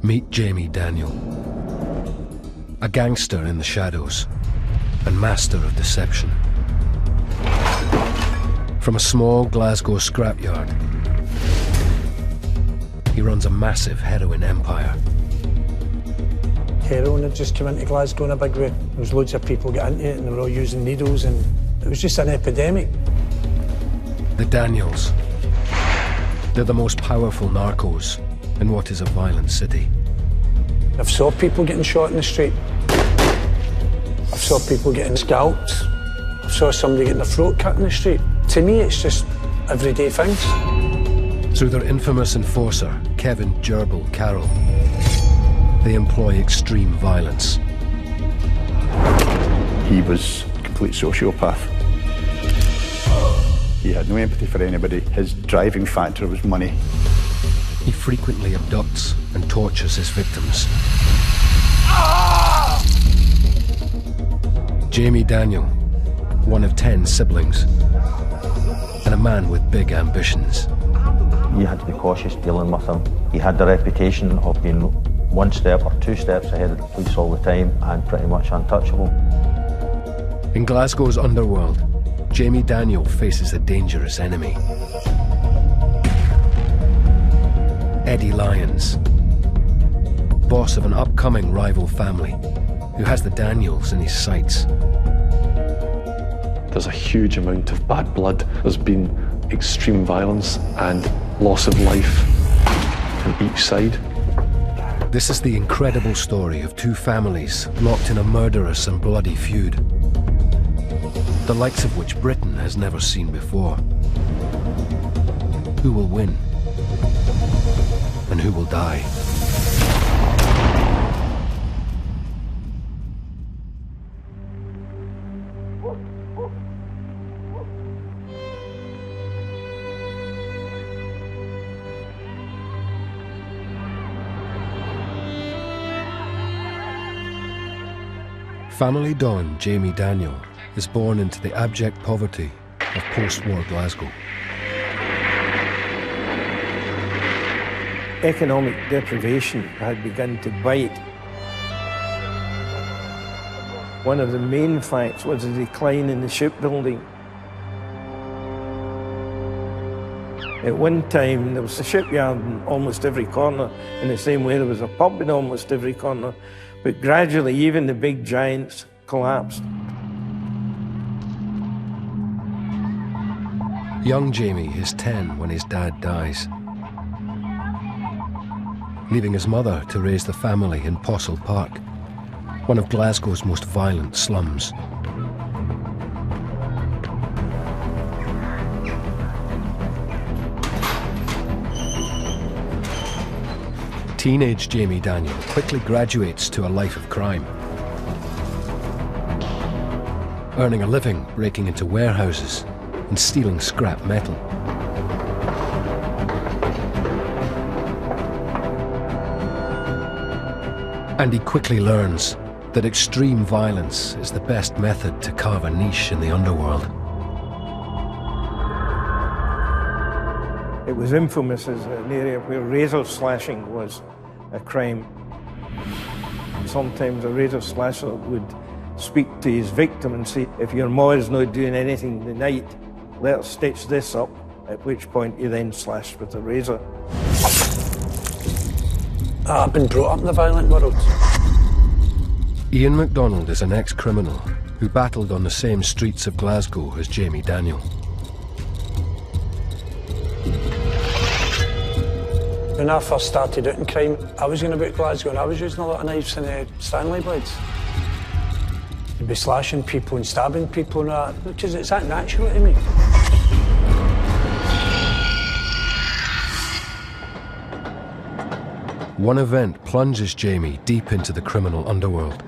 Meet Jamie Daniel, a gangster in the shadows and master of deception. From a small Glasgow scrapyard, he runs a massive heroin empire. Heroin had just come into Glasgow in a big way. There was loads of people getting into it and they were all using needles, and it was just an epidemic. The Daniels. They're the most powerful narcos in what is a violent city. I've saw people getting shot in the street. I've saw people getting scalped. I've saw somebody getting their throat cut in the street. To me, it's just everyday things. Through their infamous enforcer, Kevin Gerbil Carroll, they employ extreme violence. He was a complete sociopath. He had no empathy for anybody. His driving factor was money. He frequently abducts and tortures his victims. Jamie Daniel, one of 10 siblings, and a man with big ambitions. You had to be cautious dealing with him. He had the reputation of being one step or two steps ahead of the police all the time and pretty much untouchable. In Glasgow's underworld, Jamie Daniel faces a dangerous enemy. Eddie Lyons, boss of an upcoming rival family who has the Daniels in his sights. There's a huge amount of bad blood. There's been extreme violence and loss of life on each side. This is the incredible story of two families locked in a murderous and bloody feud, the likes of which Britain has never seen before. Who will win? And who will die? Family Don Jamie Daniel is born into the abject poverty of post-war Glasgow. Economic deprivation had begun to bite. One of the main facts was a decline in the shipbuilding. At one time, there was a shipyard in almost every corner, in the same way there was a pub in almost every corner, but gradually even the big giants collapsed. Young Jamie is 10 when his dad dies, leaving his mother to raise the family in Postle Park, one of Glasgow's most violent slums. Teenage Jamie Daniel quickly graduates to a life of crime, earning a living breaking into warehouses and stealing scrap metal. And he quickly learns that extreme violence is the best method to carve a niche in the underworld. It was infamous as an area where razor slashing was a crime. Sometimes a razor slasher would speak to his victim and say, if your ma is not doing anything tonight, let her stitch this up, at which point he then slashed with a razor. I've been brought up in the violent world. Ian MacDonald is an ex-criminal who battled on the same streets of Glasgow as Jamie Daniel. When I first started out in crime, I was going about Glasgow and I was using a lot of knives and Stanley blades. I'd be slashing people and stabbing people and that, because it's that natural to me. One event plunges Jamie deep into the criminal underworld.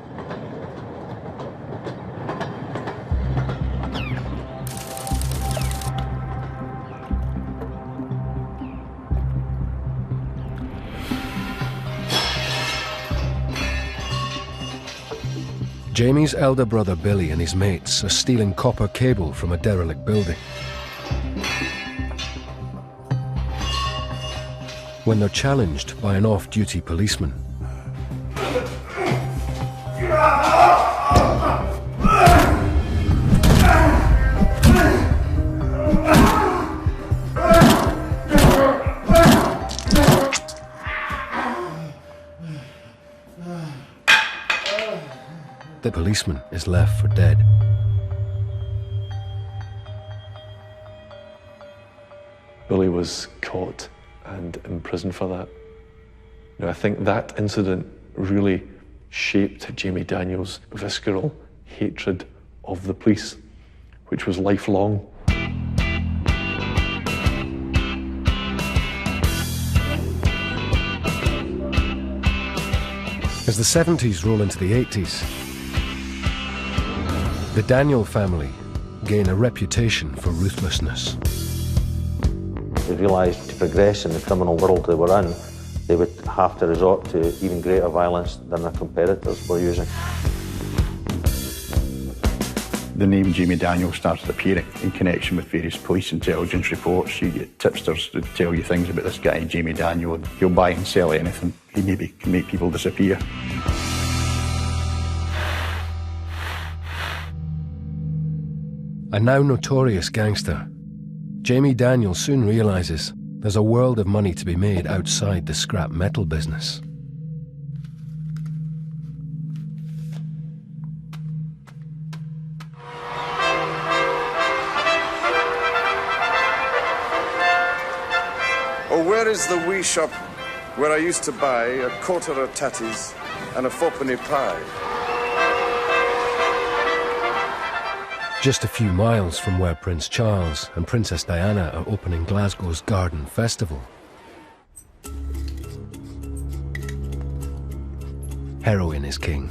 Jamie's elder brother Billy and his mates are stealing copper cable from a derelict building. when they're challenged by an off-duty policeman. The policeman is left for dead. Billy was caught and imprisoned for that. Now, I think that incident really shaped Jamie Daniels' visceral hatred of the police, which was lifelong. As the 70s roll into the 80s, the Daniel family gain a reputation for ruthlessness. They realised to progress in the criminal world they were in, they would have to resort to even greater violence than their competitors were using. The name Jamie Daniel started appearing in connection with various police intelligence reports. You get tipsters who tell you things about this guy, Jamie Daniel, and he'll buy and sell anything. He maybe can make people disappear. A now notorious gangster, Jamie Daniel soon realises there's a world of money to be made outside the scrap metal business. Oh, where is the wee shop where I used to buy a quarter of tatties and a fourpenny pie? Just a few miles from where Prince Charles and Princess Diana are opening Glasgow's Garden Festival, heroin is king.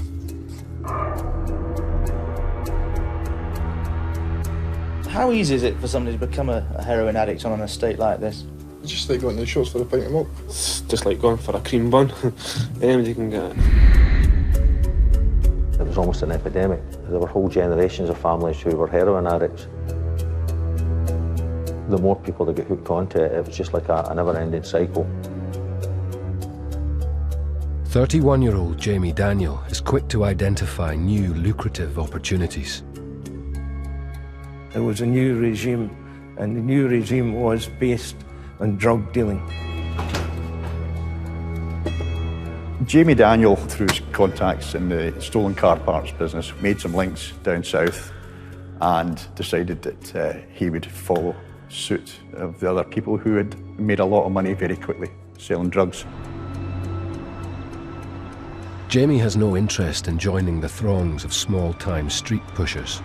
How easy is it for somebody to become a heroin addict on an estate like this? It's just like going to the shops for a pint of milk. It's just like going for a cream bun. Anybody can get it. It was almost an epidemic. There were whole generations of families who were heroin addicts. The more people that get hooked onto it, it was just like a never-ending cycle. 31-year-old Jamie Daniel is quick to identify new lucrative opportunities. There was a new regime, and the new regime was based on drug dealing. Jamie Daniel, through his contacts in the stolen car parts business, made some links down south and decided that he would follow suit of the other people who had made a lot of money very quickly selling drugs. Jamie has no interest in joining the throngs of small-time street pushers.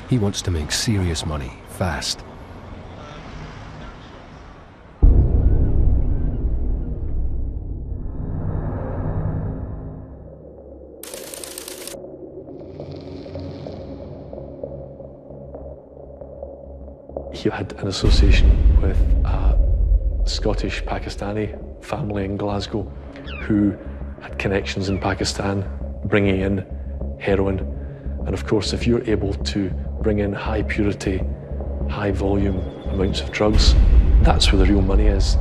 He wants to make serious money, fast. He had an association with a Scottish Pakistani family in Glasgow who had connections in Pakistan, bringing in heroin. And of course, if you're able to bring in high purity, high volume amounts of drugs, that's where the real money is.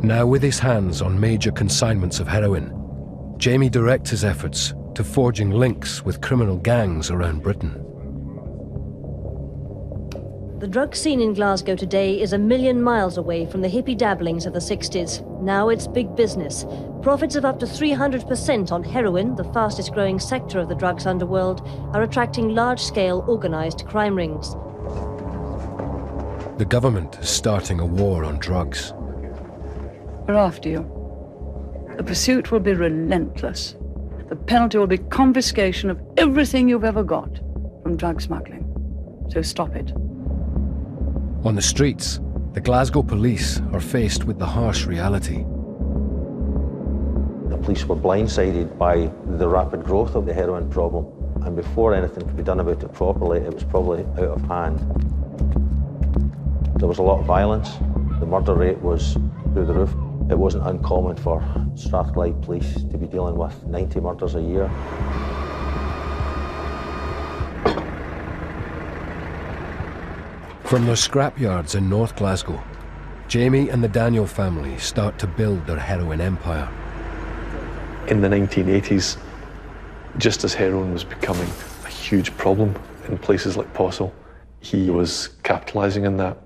Now with his hands on major consignments of heroin, Jamie directs his efforts to forging links with criminal gangs around Britain. The drug scene in Glasgow today is 1 million miles away from the hippie dabblings of the 60s. Now it's big business. Profits of up to 300% on heroin, the fastest growing sector of the drugs underworld, are attracting large-scale organized crime rings. The government is starting a war on drugs. We're after you. The pursuit will be relentless. The penalty will be confiscation of everything you've ever got from drug smuggling. So stop it. On the streets, the Glasgow police are faced with the harsh reality. The police were blindsided by the rapid growth of the heroin problem, and before anything could be done about it properly, it was probably out of hand. There was a lot of violence. The murder rate was through the roof. It wasn't uncommon for Strathclyde police to be dealing with 90 murders a year. From their scrapyards in North Glasgow, Jamie and the Daniel family start to build their heroin empire. In the 1980s, just as heroin was becoming a huge problem in places like Possil, he was capitalising on that.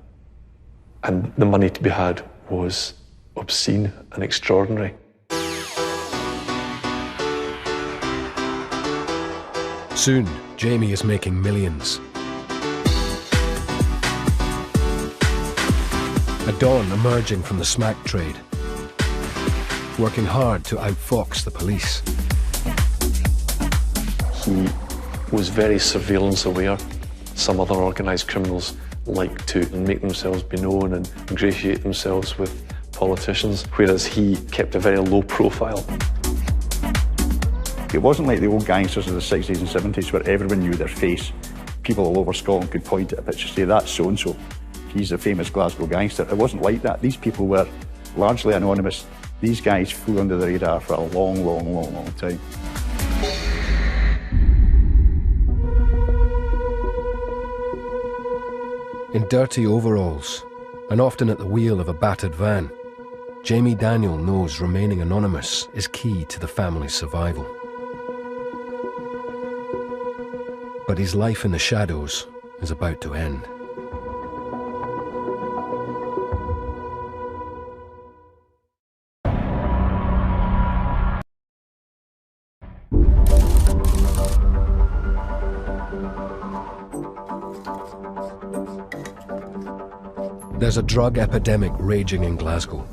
And the money to be had was obscene and extraordinary. Soon, Jamie is making millions. A Don emerging from the smack trade, working hard to outfox the police. He was very surveillance aware. Some other organised criminals like to make themselves be known and ingratiate themselves with politicians, whereas he kept a very low profile. It wasn't like the old gangsters of the 60s and 70s where everyone knew their face. People all over Scotland could point at a picture and say, that's so-and-so. He's a famous Glasgow gangster. It wasn't like that. These people were largely anonymous. These guys flew under the radar for a long, long, long, long time. In dirty overalls, and often at the wheel of a battered van, Jamie Daniel knows remaining anonymous is key to the family's survival. But his life in the shadows is about to end. There's a drug epidemic raging in Glasgow.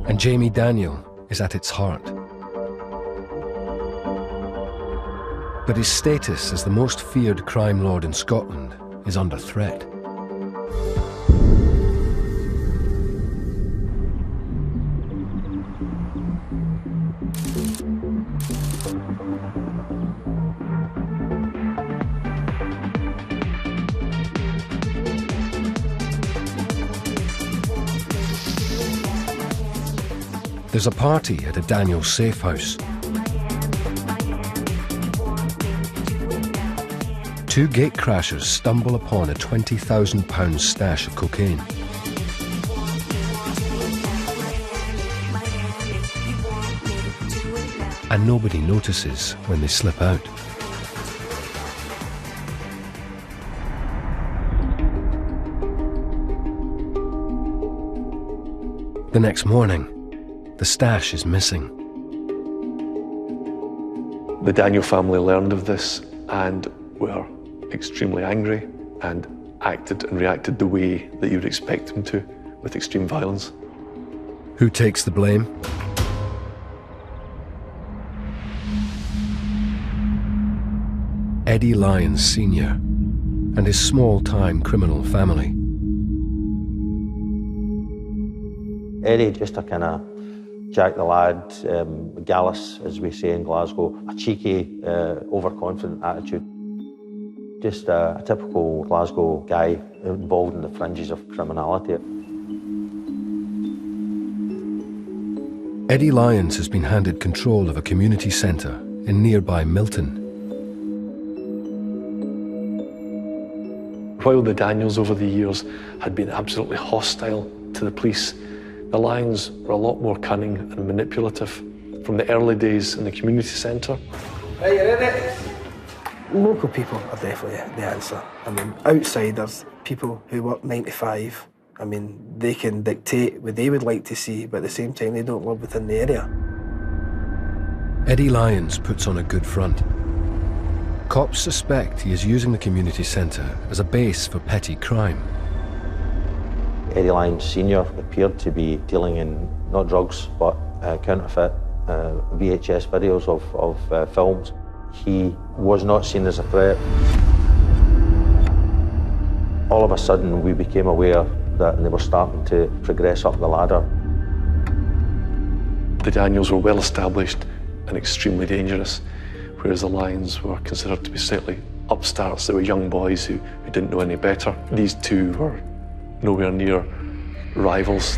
And Jamie Daniel is at its heart. But his status as the most feared crime lord in Scotland is under threat. There's a party at a Daniel safe house. Two gatecrashers stumble upon a £20,000 stash of cocaine. And nobody notices when they slip out. The next morning, the stash is missing. The Daniel family learned of this and were extremely angry and acted and reacted the way that you would expect them to, with extreme violence. Who takes the blame? Eddie Loyns Sr. and his small-time criminal family. Eddie, just a kind of Jack the Lad, gallus, as we say in Glasgow, a cheeky, overconfident attitude. Just a typical Glasgow guy involved in the fringes of criminality. Eddie Loyns has been handed control of a community centre in nearby Milton. While the Daniels over the years had been absolutely hostile to the police, the Loyns were a lot more cunning and manipulative from the early days in the community centre. Hey, you ready? Local people are definitely the answer. I mean, outsiders, people who work 9 to 5, I mean, they can dictate what they would like to see, but at the same time, they don't live within the area. Eddie Loyns puts on a good front. Cops suspect he is using the community centre as a base for petty crime. Eddie Loyns Sr. appeared to be dealing in not drugs, but counterfeit VHS videos of films. He was not seen as a threat. All of a sudden, we became aware that they were starting to progress up the ladder. The Daniels were well established and extremely dangerous, whereas the Loyns were considered to be slightly upstarts. They were young boys who didn't know any better. These two were nowhere near rivals.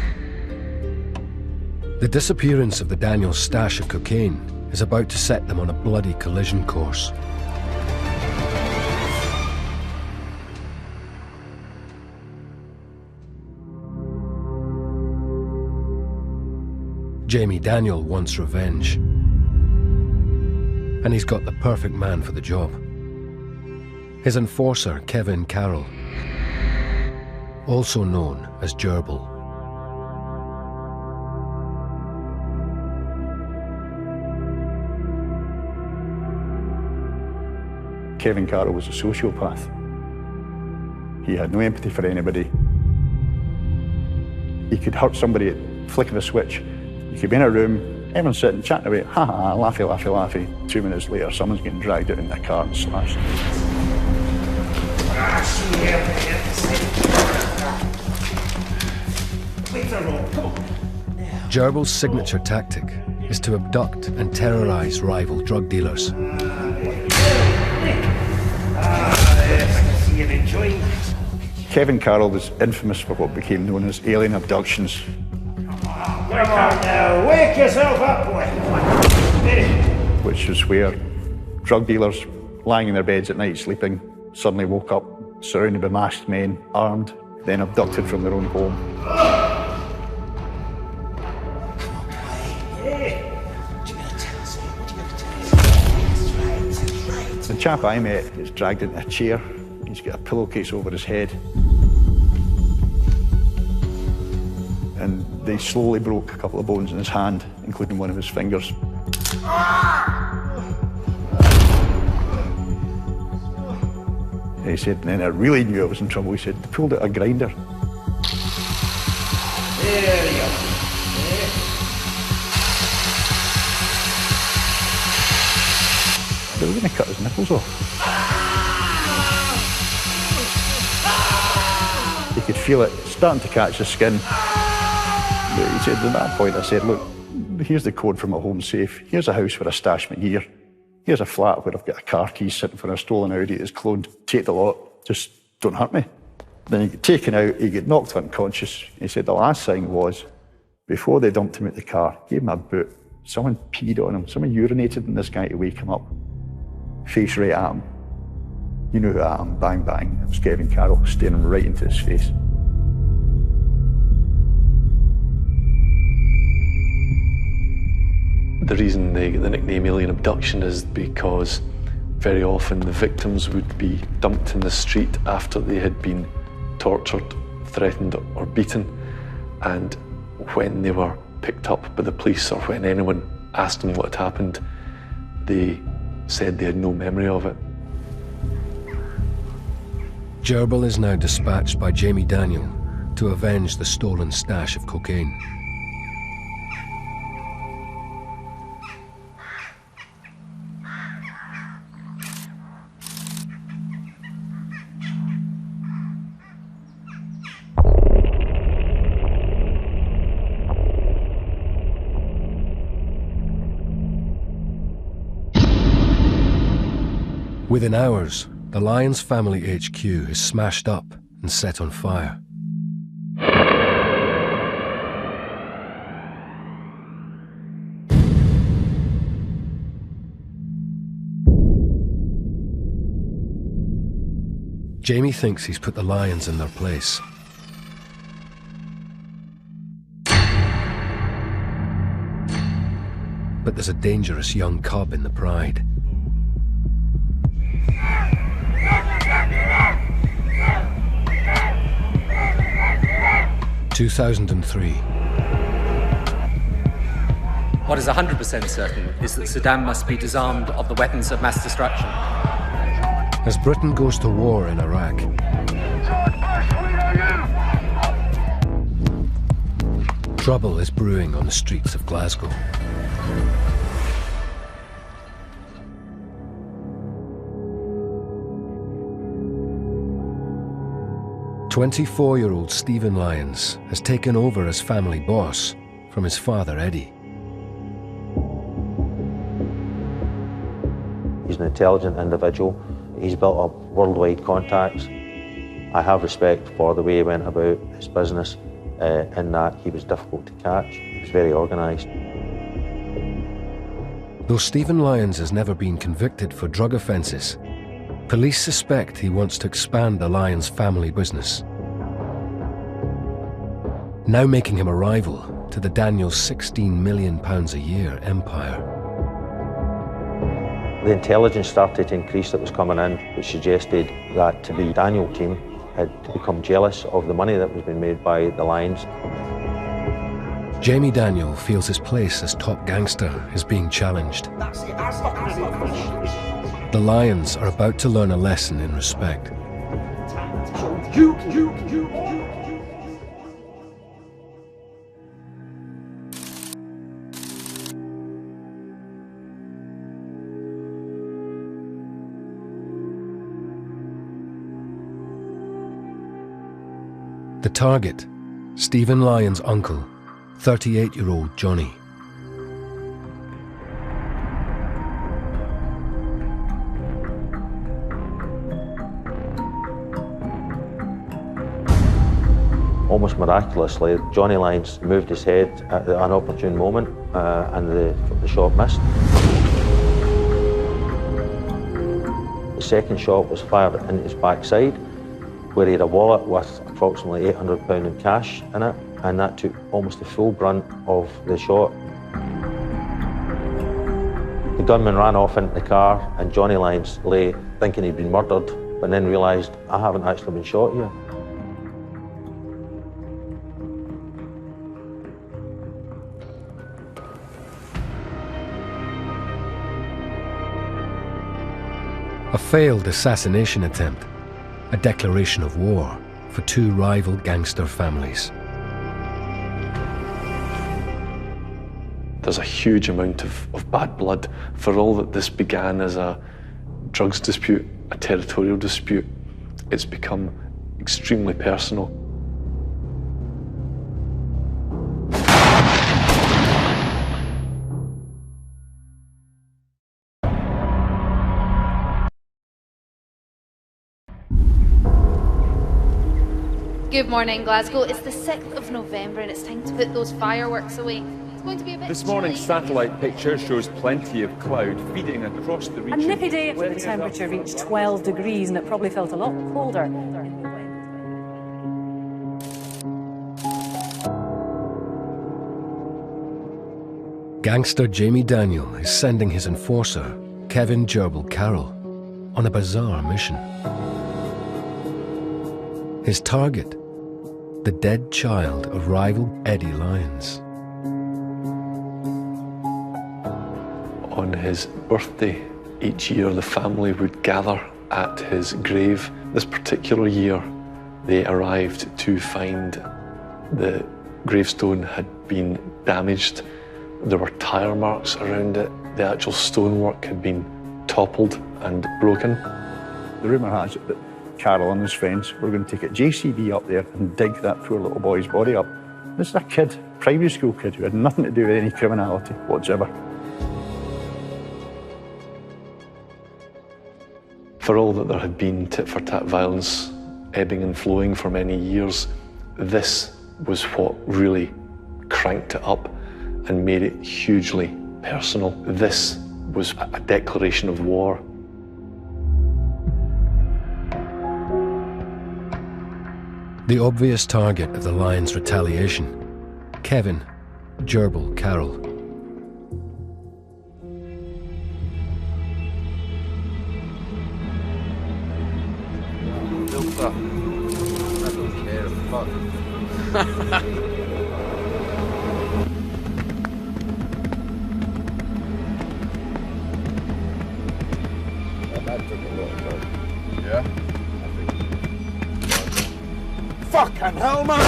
The disappearance of the Daniels' stash of cocaine is about to set them on a bloody collision course. Jamie Daniel wants revenge. And he's got the perfect man for the job. His enforcer, Kevin Carroll, also known as Gerbil. Kevin Carroll was a sociopath. He had no empathy for anybody. He could hurt somebody at the flick of a switch. You could be in a room, everyone's sitting, chatting away, ha ha, laughy, laughy, laughy. 2 minutes later, someone's getting dragged out in their car and slashed. Gerbil's signature tactic is to abduct and terrorize rival drug dealers. Kevin Carroll was infamous for what became known as alien abductions. Come on now, wake yourself up, boy. Which was where drug dealers lying in their beds at night sleeping suddenly woke up surrounded by masked men, armed, then abducted from their own home. The chap I met gets dragged into a chair. He's got a pillowcase over his head. And they slowly broke a couple of bones in his hand, including one of his fingers. He said, and then I really knew I was in trouble. He said, they pulled out a grinder. There you go. They were going to cut his nipples off. He could feel it starting to catch his skin. But he said, at that point, I said, look, here's the code for my home safe. Here's a house where I stash my gear. Here's a flat where I've got a car key sitting for a stolen Audi that's cloned. Take the lot, just don't hurt me. Then he got taken out, he got knocked unconscious. He said the last thing was, before they dumped him out the car, gave him a boot. Someone peed on him, someone urinated on this guy to wake him up. Face right at him. You know who I am, bang bang. It was Kevin Carroll staring right into his face. The reason they get the nickname alien abduction is because very often the victims would be dumped in the street after they had been tortured, threatened or beaten, and when they were picked up by the police or when anyone asked them what had happened, they said they had no memory of it. Gerbil is now dispatched by Jamie Daniel to avenge the stolen stash of cocaine. Within hours, the Loyns family HQ is smashed up and set on fire. Jamie thinks he's put the Loyns in their place. But there's a dangerous young cub in the pride. 2003. What is 100% certain is that Saddam must be disarmed of the weapons of mass destruction. As Britain goes to war in Iraq, trouble is brewing on the streets of Glasgow. "24-year-old Stephen Loyns has taken over as family boss from his father, Eddie. He's an intelligent individual. He's built up worldwide contacts. I have respect for the way he went about his business, in that he was difficult to catch. He was very organised. Though Stephen Loyns has never been convicted for drug offences, police suspect he wants to expand the Loyns family business. Now making him a rival, to the Daniels' £16 million a year empire. The intelligence started to increase that was coming in, which suggested that the Daniel team had become jealous of the money that was being made by the Loyns. Jamie Daniel feels his place as top gangster is being challenged. The Loyns are about to learn a lesson in respect. The target, Stephen Lyons' uncle, 38-year-old Johnny. Almost miraculously, Johnny Lyons moved his head at an opportune moment and the shot missed. The second shot was fired into his backside, where he had a wallet with approximately £800 in cash in it, and that took almost the full brunt of the shot. The gunman ran off into the car, and Johnny Lyons lay thinking he'd been murdered, but then realised, I haven't actually been shot here. A failed assassination attempt, a declaration of war for two rival gangster families. There's a huge amount of bad blood. For all that this began as a drugs dispute, a territorial dispute, it's become extremely personal. Good morning, Glasgow. It's the 6th of November and it's time to put those fireworks away. It's going to be a bit This morning's satellite picture shows plenty of cloud feeding across the region. A nippy day where the temperature reached 12 degrees and it probably felt a lot colder. Gangster Jamie Daniel is sending his enforcer, Kevin Gerbil Carroll, on a bizarre mission. His target, the dead child of rival Eddie Lyons. On his birthday, each year the family would gather at his grave. This particular year, they arrived to find the gravestone had been damaged. There were tire marks around it. The actual stonework had been toppled and broken. The rumour has it that Carol and his friends were going to take a JCB up there and dig that poor little boy's body up. This is a kid, primary school kid, who had nothing to do with any criminality whatsoever. For all that there had been tit-for-tat violence ebbing and flowing for many years, this was what really cranked it up and made it hugely personal. This was a declaration of war. The obvious target of the Lyons' retaliation, Kevin Gerbil Carroll. Filter. I don't care, fuck. That took a lot of time. Yeah? Fucking hell, man!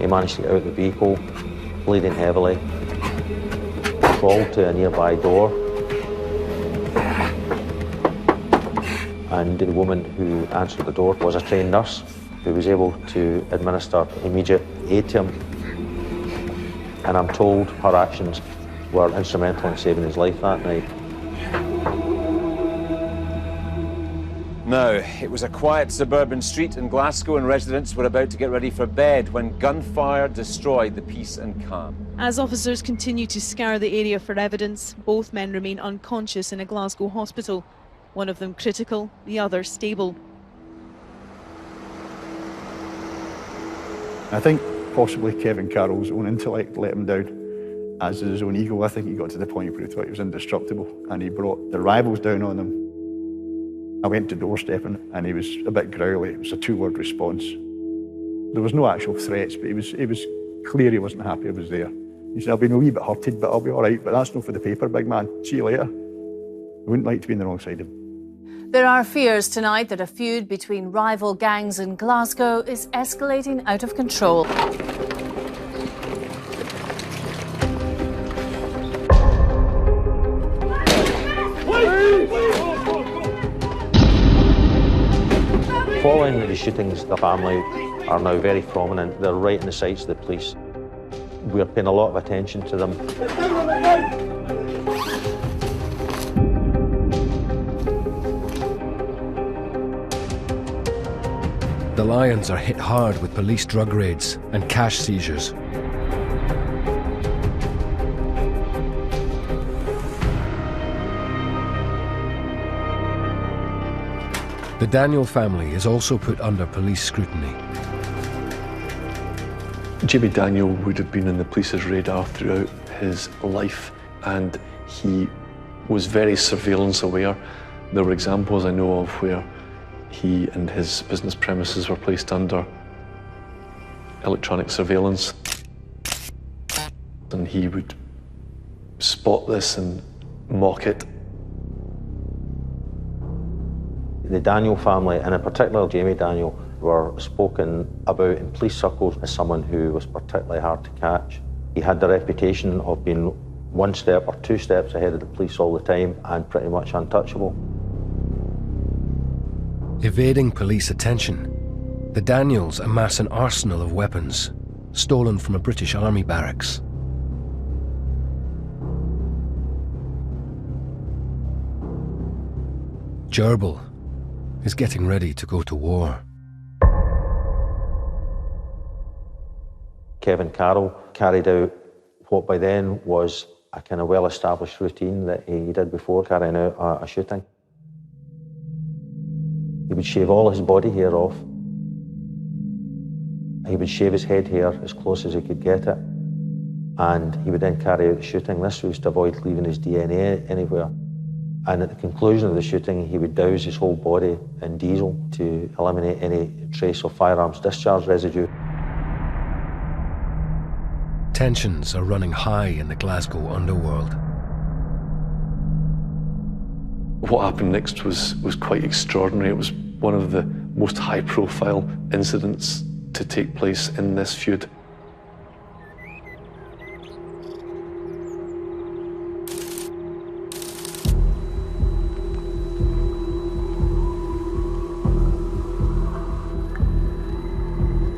He managed to get out of the vehicle, bleeding heavily, crawled to a nearby door, and the woman who answered the door was a trained nurse who was able to administer immediate aid to him. And I'm told her actions were instrumental in saving his life that night. Now, it was a quiet suburban street in Glasgow and residents were about to get ready for bed when gunfire destroyed the peace and calm. As officers continue to scour the area for evidence, both men remain unconscious in a Glasgow hospital. one of them critical, the other stable. I think possibly Kevin Carroll's own intellect let him down, as did his own ego. I think he got to the point where he thought he was indestructible, and he brought the rivals down on him. I went to doorstepping, and he was a bit growly. It was a two-word response. There was no actual threats, but it was clear he wasn't happy I was there. He said, "I'll be a wee bit hurted, but I'll be all right, but that's not for the paper, big man. See you later." I wouldn't like to be on the wrong side of him. There are fears tonight that a feud between rival gangs in Glasgow is escalating out of control. Following the shootings, the family are now very prominent. They're right in the sights of the police. We're paying a lot of attention to them. The Loyns are hit hard with police drug raids and cash seizures. The Daniel family is also put under police scrutiny. Jamie Daniel would have been in the police's radar throughout his life, and he was very surveillance aware. There were examples I know of where he and his business premises were placed under electronic surveillance, and he would spot this and mock it. The Daniel family, and in particular Jamie Daniel, were spoken about in police circles as someone who was particularly hard to catch. He had the reputation of being one step or two steps ahead of the police all the time and pretty much untouchable. Evading police attention, the Daniels amass an arsenal of weapons stolen from a British Army barracks. Gerbil is getting ready to go to war. Kevin Carroll carried out what by then was a kind of well-established routine that he did before carrying out a shooting. He would shave all his body hair off. He would shave his head hair as close as he could get it. And he would then carry out the shooting. This was to avoid leaving his DNA anywhere. And at the conclusion of the shooting, he would douse his whole body in diesel to eliminate any trace of firearms discharge residue. Tensions are running high in the Glasgow underworld. What happened next was quite extraordinary. It was one of the most high-profile incidents to take place in this feud.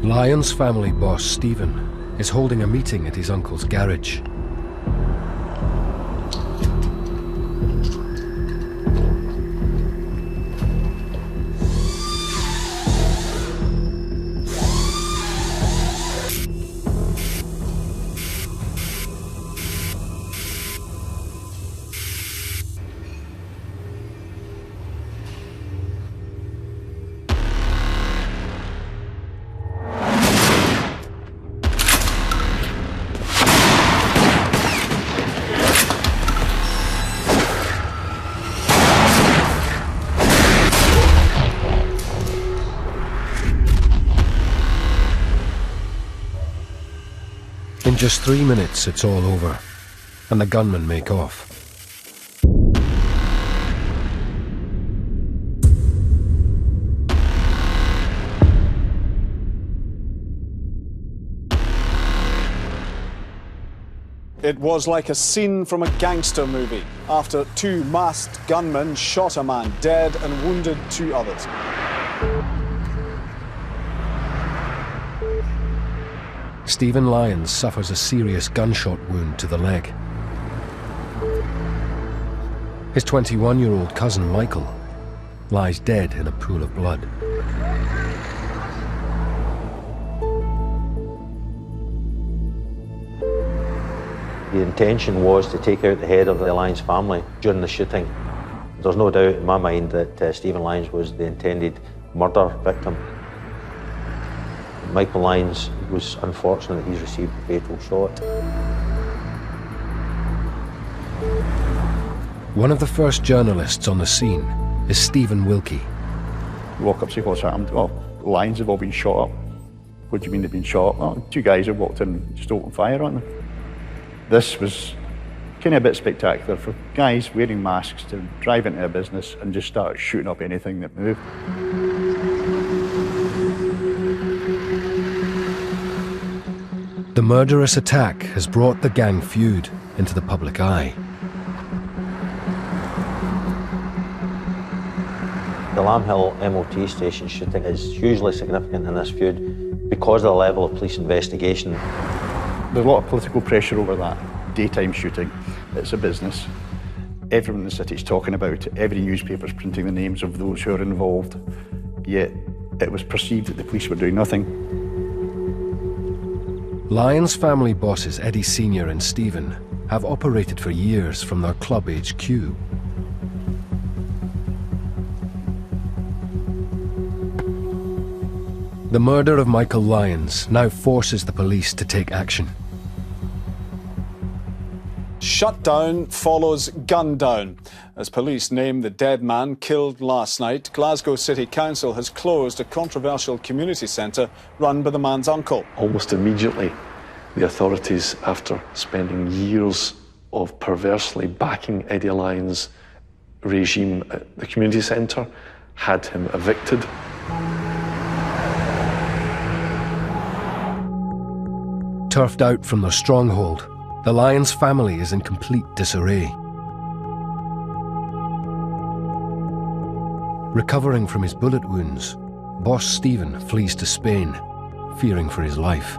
Loyns family boss Stephen is holding a meeting at his uncle's garage. In just 3 minutes, it's all over, and the gunmen make off. It was like a scene from a gangster movie after two masked gunmen shot a man dead and wounded two others. Stephen Loyns suffers a serious gunshot wound to the leg. His 21-year-old cousin Michael lies dead in a pool of blood. The intention was to take out the head of the Loyns family during the shooting. There's no doubt in my mind that Stephen Loyns was the intended murder victim. Michael Loyns was unfortunate he's received a fatal shot. One of the first journalists on the scene is Stephen Wilkie. You walk up and say, what's happened? Well, Loyns have all been shot up. What do you mean they've been shot up? Well, 2 guys have walked in and just opened fire on them. This was kind of a bit spectacular for guys wearing masks to drive into a business and just start shooting up anything that moved. The murderous attack has brought the gang feud into the public eye. The Lamb Hill MOT station shooting is hugely significant in this feud because of the level of police investigation. There's a lot of political pressure over that. Daytime shooting, it's a business. Everyone in the city's talking about it. Every newspaper's printing the names of those who are involved. Yet it was perceived that the police were doing nothing. Loyns family bosses Eddie Sr. and Stephen have operated for years from their club HQ. The murder of Michael Loyns now forces the police to take action. Shutdown follows gun down. As police name the dead man killed last night, Glasgow City Council has closed a controversial community centre run by the man's uncle. Almost immediately, the authorities, after spending years of perversely backing Eddie Loyns' regime at the community centre, had him evicted. Turfed out from their stronghold, the Loyns family is in complete disarray. Recovering from his bullet wounds, boss Stephen flees to Spain, fearing for his life.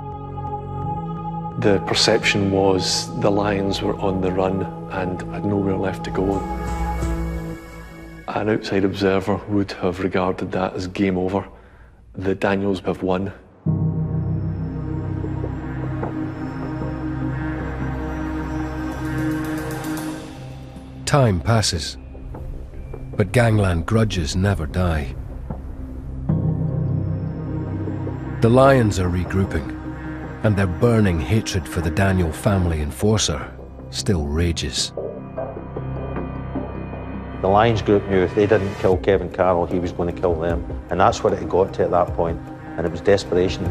The perception was the Loyns were on the run and had nowhere left to go. An outside observer would have regarded that as game over. The Daniels have won. Time passes, but gangland grudges never die. The Loyns are regrouping, and their burning hatred for the Daniel family enforcer still rages. The Loyns group knew if they didn't kill Kevin Carroll, he was going to kill them. And that's what it got to at that point, and it was desperation.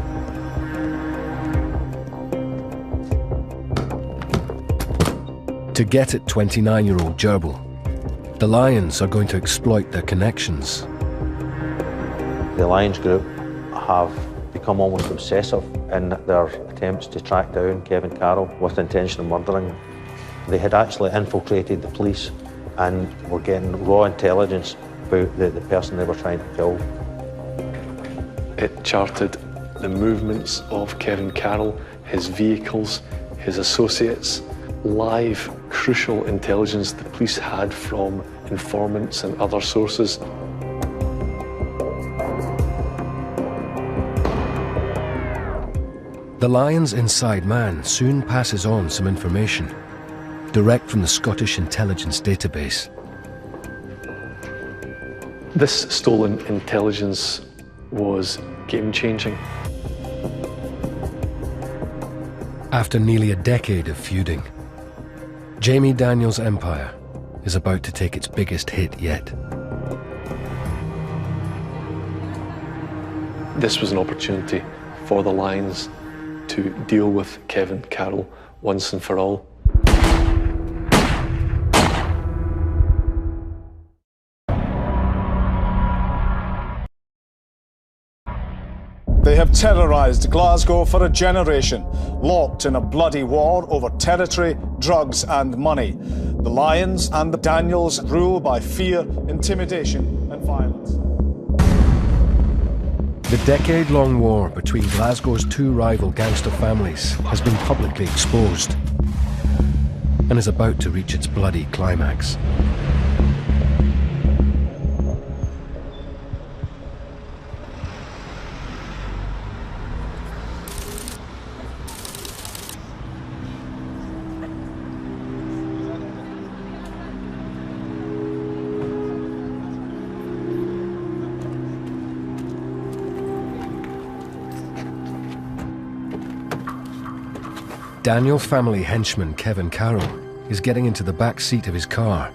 To get at 29-year-old Gerbil, the Loyns are going to exploit their connections. The Loyns group have become almost obsessive in their attempts to track down Kevin Carroll with the intention of murdering him. They had actually infiltrated the police and were getting raw intelligence about the person they were trying to kill. It charted the movements of Kevin Carroll, his vehicles, his associates, live, crucial intelligence the police had from informants and other sources. The Loyns inside man soon passes on some information, direct from the Scottish intelligence database. This stolen intelligence was game-changing. After nearly a decade of feuding, Jamie Daniels' empire is about to take its biggest hit yet. This was an opportunity for the Loyns to deal with Kevin Carroll once and for all. They have terrorised Glasgow for a generation, locked in a bloody war over territory, drugs and money. The Loyns and the Daniels rule by fear, intimidation and violence. The decade-long war between Glasgow's two rival gangster families has been publicly exposed and is about to reach its bloody climax. Daniel family henchman Kevin Carroll is getting into the back seat of his car,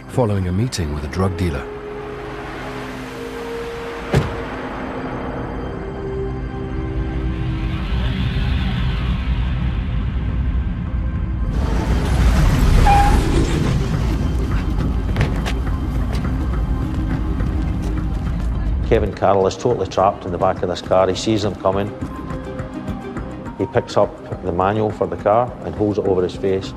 following a meeting with a drug dealer. Kevin Carroll is totally trapped in the back of this car. He sees them coming. He picks up the manual for the car and holds it over his face.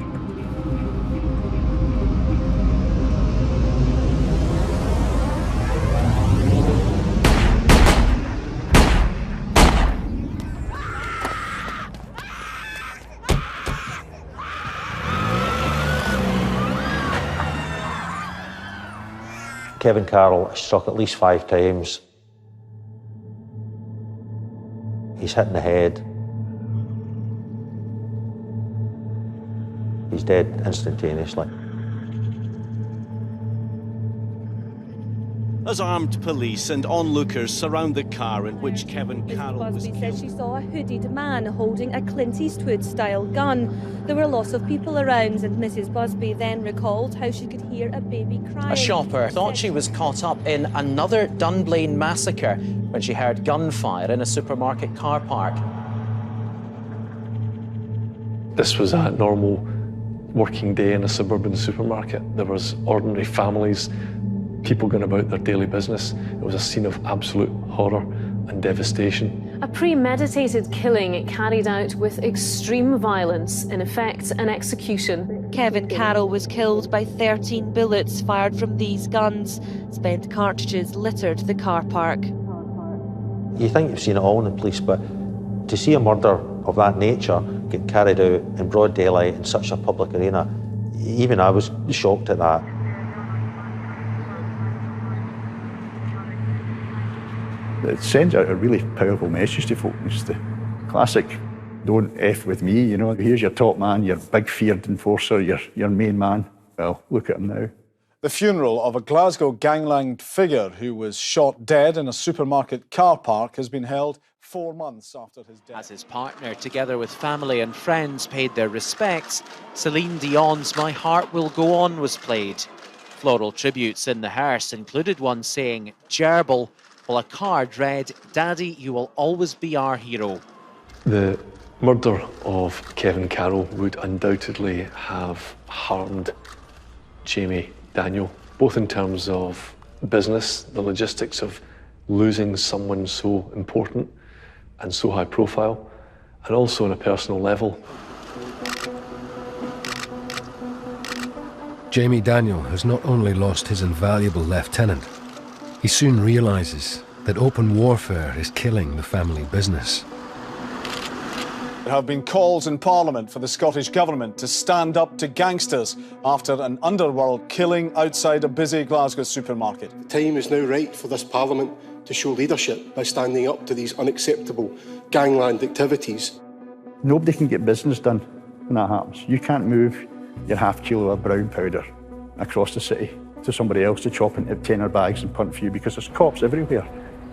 Kevin Carroll is struck at least 5 times. He's hit in the head. He's dead instantaneously. As armed police and onlookers surround the car in which Kevin Carroll was Busby said she saw a hooded man holding a Clint Eastwood-style gun. There were lots of people around, and Mrs. Busby then recalled how she could hear a baby crying. A shopper thought she was caught up in another Dunblane massacre when she heard gunfire in a supermarket car park. This was a normal working day in a suburban supermarket. There was ordinary families, people going about their daily business. It was a scene of absolute horror and devastation. A premeditated killing carried out with extreme violence, in effect an execution. Kevin Carroll was killed by 13 bullets fired from these guns. Spent cartridges littered the car park. You think you've seen it all in the police, but to see a murder of that nature get carried out in broad daylight in such a public arena, even I was shocked at that. It sends out a really powerful message to folk. It's the classic, don't F with me, you know. Here's your top man, your big feared enforcer, your main man. Well, look at him now. The funeral of a Glasgow gangland figure who was shot dead in a supermarket car park has been held 4 months after his death. As his partner, together with family and friends, paid their respects, Celine Dion's My Heart Will Go On was played. Floral tributes in the hearse included one saying, "Gerbil," while a card read, "Daddy, you will always be our hero." The murder of Kevin Carroll would undoubtedly have harmed Jamie Daniel, both in terms of business, the logistics of losing someone so important and so high profile, and also on a personal level. Jamie Daniel has not only lost his invaluable lieutenant, he soon realises that open warfare is killing the family business. There have been calls in Parliament for the Scottish Government to stand up to gangsters after an underworld killing outside a busy Glasgow supermarket. The time is now right for this Parliament to show leadership by standing up to these unacceptable gangland activities. Nobody can get business done when that happens. You can't move your half kilo of brown powder across the city to somebody else to chop into tenner bags and punt for you because there's cops everywhere.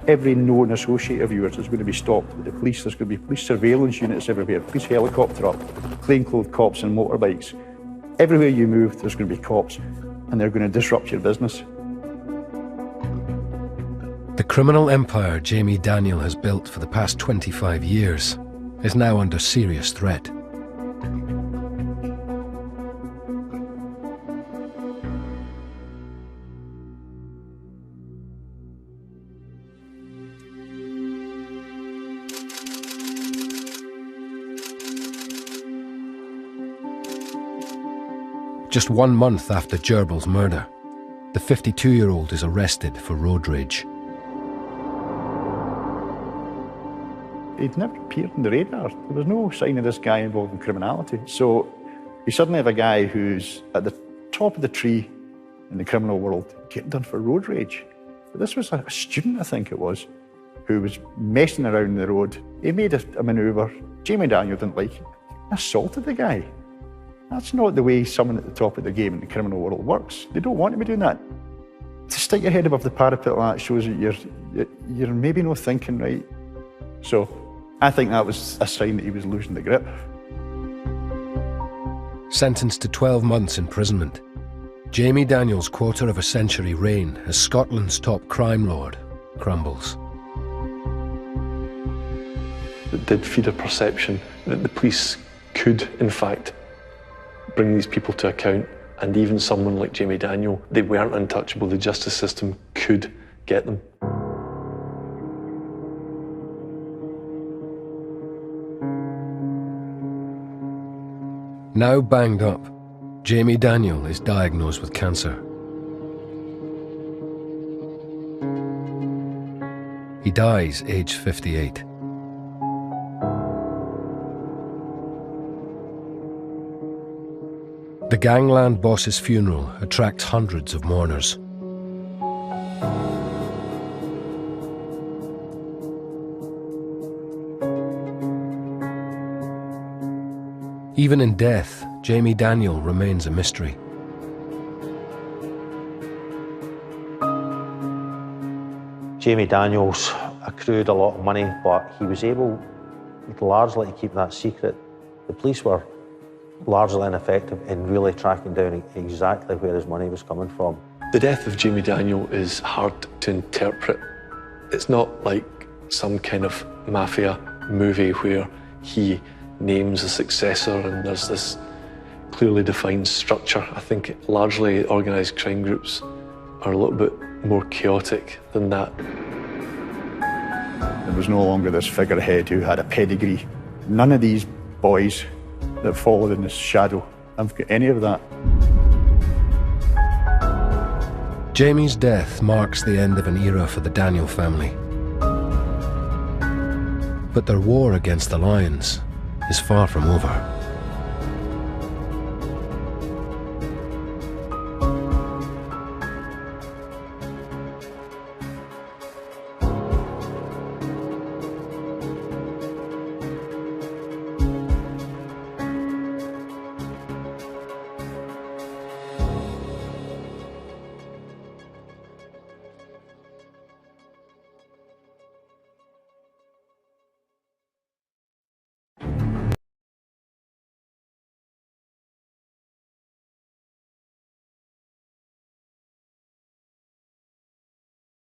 Every known associate of yours is going to be stopped with the police. There's going to be police surveillance units everywhere, police helicopter up, plainclothes cops and motorbikes. Everywhere you move, there's going to be cops, and they're going to disrupt your business. The criminal empire Jamie Daniel has built for the past 25 years is now under serious threat. Just 1 month after Gerbil's murder, the 52-year-old is arrested for road rage. He'd never appeared on the radar. There was no sign of this guy involved in criminality. So you suddenly have a guy who's at the top of the tree in the criminal world getting done for road rage. But this was a student, I think it was, who was messing around the road. He made a manoeuvre. Jamie Daniel didn't like it. Assaulted the guy. That's not the way someone at the top of the game in the criminal world works. They don't want to be doing that. To stick your head above the parapet like that shows that you're maybe not thinking right. So I think that was a sign that he was losing the grip. Sentenced to 12 months imprisonment, Jamie Daniels' quarter-of-a-century reign as Scotland's top crime lord crumbles. It did feed a perception that the police could, in fact, bring these people to account, and even someone like Jamie Daniel, they weren't untouchable. The justice system could get them. Now banged up, Jamie Daniel is diagnosed with cancer. He dies aged 58. The gangland boss's funeral attracts hundreds of mourners. Even in death, Jamie Daniel remains a mystery. Jamie Daniels accrued a lot of money, but he was able largely to keep that secret. The police were largely ineffective in really tracking down exactly where his money was coming from. The death of Jamie Daniel is hard to interpret. It's not like some kind of mafia movie where he names a successor and there's this clearly defined structure. I think largely organised crime groups are a little bit more chaotic than that. There was no longer this figurehead who had a pedigree. None of these boys that followed in his shadow have got any of that. Jamie's death marks the end of an era for the Daniel family. But their war against the Loyns is far from over.